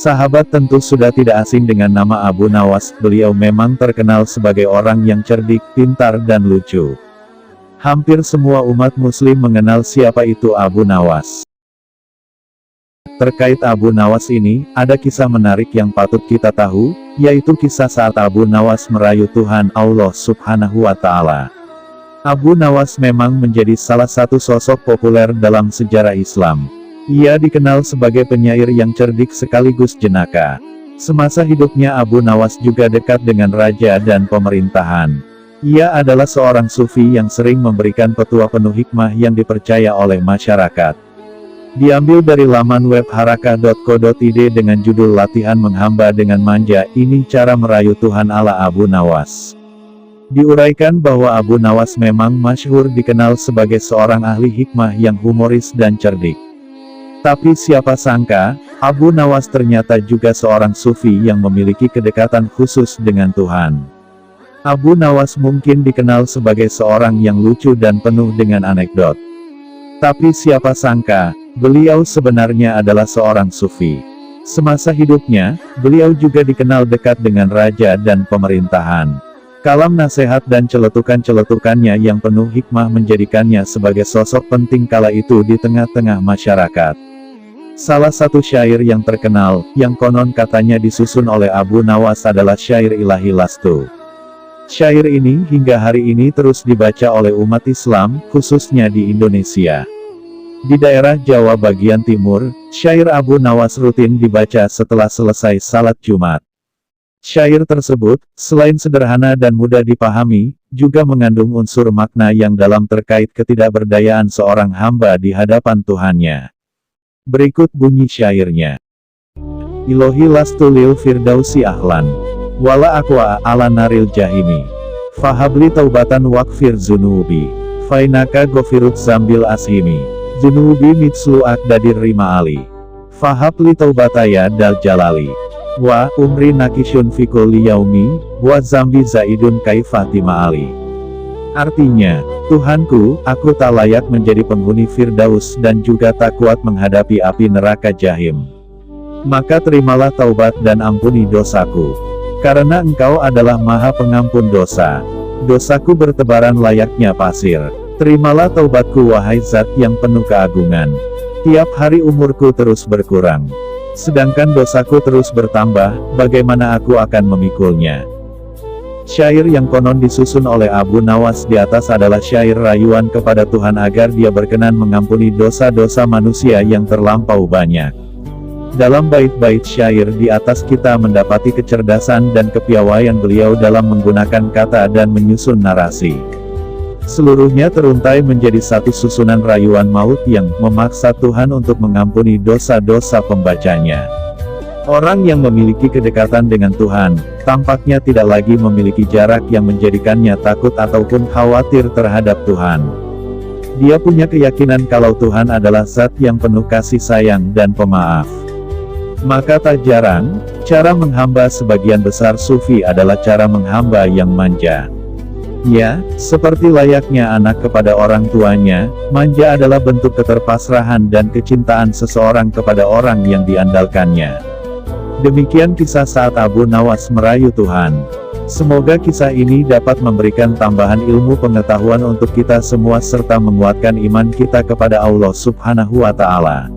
Sahabat tentu sudah tidak asing dengan nama Abu Nawas, beliau memang terkenal sebagai orang yang cerdik, pintar dan lucu. Hampir semua umat muslim mengenal siapa itu Abu Nawas. Terkait Abu Nawas ini, ada kisah menarik yang patut kita tahu, yaitu kisah saat Abu Nawas merayu Tuhan Allah Subhanahu wa Ta'ala. Abu Nawas memang menjadi salah satu sosok populer dalam sejarah Islam. Ia dikenal sebagai penyair yang cerdik sekaligus jenaka. Semasa hidupnya Abu Nawas juga dekat dengan raja dan pemerintahan. Ia adalah seorang sufi yang sering memberikan petua penuh hikmah yang dipercaya oleh masyarakat. Diambil dari laman web harakah.co.id dengan judul Latihan Menghamba dengan Manja, ini cara merayu Tuhan ala Abu Nawas. Diuraikan bahwa Abu Nawas memang masyhur dikenal sebagai seorang ahli hikmah yang humoris dan cerdik. Tapi siapa sangka, Abu Nawas ternyata juga seorang sufi yang memiliki kedekatan khusus dengan Tuhan. Abu Nawas mungkin dikenal sebagai seorang yang lucu dan penuh dengan anekdot. Tapi siapa sangka, beliau sebenarnya adalah seorang sufi. Semasa hidupnya, beliau juga dikenal dekat dengan raja dan pemerintahan. Kalam nasihat dan celetukan-celetukannya yang penuh hikmah menjadikannya sebagai sosok penting kala itu di tengah-tengah masyarakat. Salah satu syair yang terkenal, yang konon katanya disusun oleh Abu Nawas adalah syair Ilahi Lastu. Syair ini hingga hari ini terus dibaca oleh umat Islam, khususnya di Indonesia. Di daerah Jawa bagian timur, syair Abu Nawas rutin dibaca setelah selesai salat Jumat. Syair tersebut, selain sederhana dan mudah dipahami, juga mengandung unsur makna yang dalam terkait ketidakberdayaan seorang hamba di hadapan Tuhannya. Berikut bunyi syairnya. Ilohi lastu lil firdausi ahlan, wala aqwa ala naril jahimi. Fahabli taubatan wakfir zunubi, fainaka gofirut zambil ashimi. Zunubi mitslu akdadir rima ali. Fahabli taubataya dal jalali. Wa umri nakisyun fikul yaumi, wa zambi zaidun kaifatima ali. Artinya, Tuhanku, aku tak layak menjadi penghuni Firdaus dan juga tak kuat menghadapi api neraka Jahim. Maka terimalah taubat dan ampuni dosaku. Karena Engkau adalah Maha Pengampun dosa. Dosaku bertebaran layaknya pasir. Terimalah taubatku wahai Zat yang penuh keagungan. Tiap hari umurku terus berkurang. Sedangkan dosaku terus bertambah, bagaimana aku akan memikulnya? Syair yang konon disusun oleh Abu Nawas di atas adalah syair rayuan kepada Tuhan agar Dia berkenan mengampuni dosa-dosa manusia yang terlampau banyak. Dalam bait-bait syair di atas kita mendapati kecerdasan dan kepiawaian beliau dalam menggunakan kata dan menyusun narasi. Seluruhnya teruntai menjadi satu susunan rayuan maut yang memaksa Tuhan untuk mengampuni dosa-dosa pembacanya. Orang yang memiliki kedekatan dengan Tuhan, tampaknya tidak lagi memiliki jarak yang menjadikannya takut ataupun khawatir terhadap Tuhan. Dia punya keyakinan kalau Tuhan adalah Zat yang penuh kasih sayang dan pemaaf. Maka tak jarang, cara menghamba sebagian besar sufi adalah cara menghamba yang manja. Ya, seperti layaknya anak kepada orang tuanya, manja adalah bentuk keterpasrahan dan kecintaan seseorang kepada orang yang diandalkannya. Demikian kisah saat Abu Nawas merayu Tuhan. Semoga kisah ini dapat memberikan tambahan ilmu pengetahuan untuk kita semua serta menguatkan iman kita kepada Allah Subhanahu wa Ta'ala.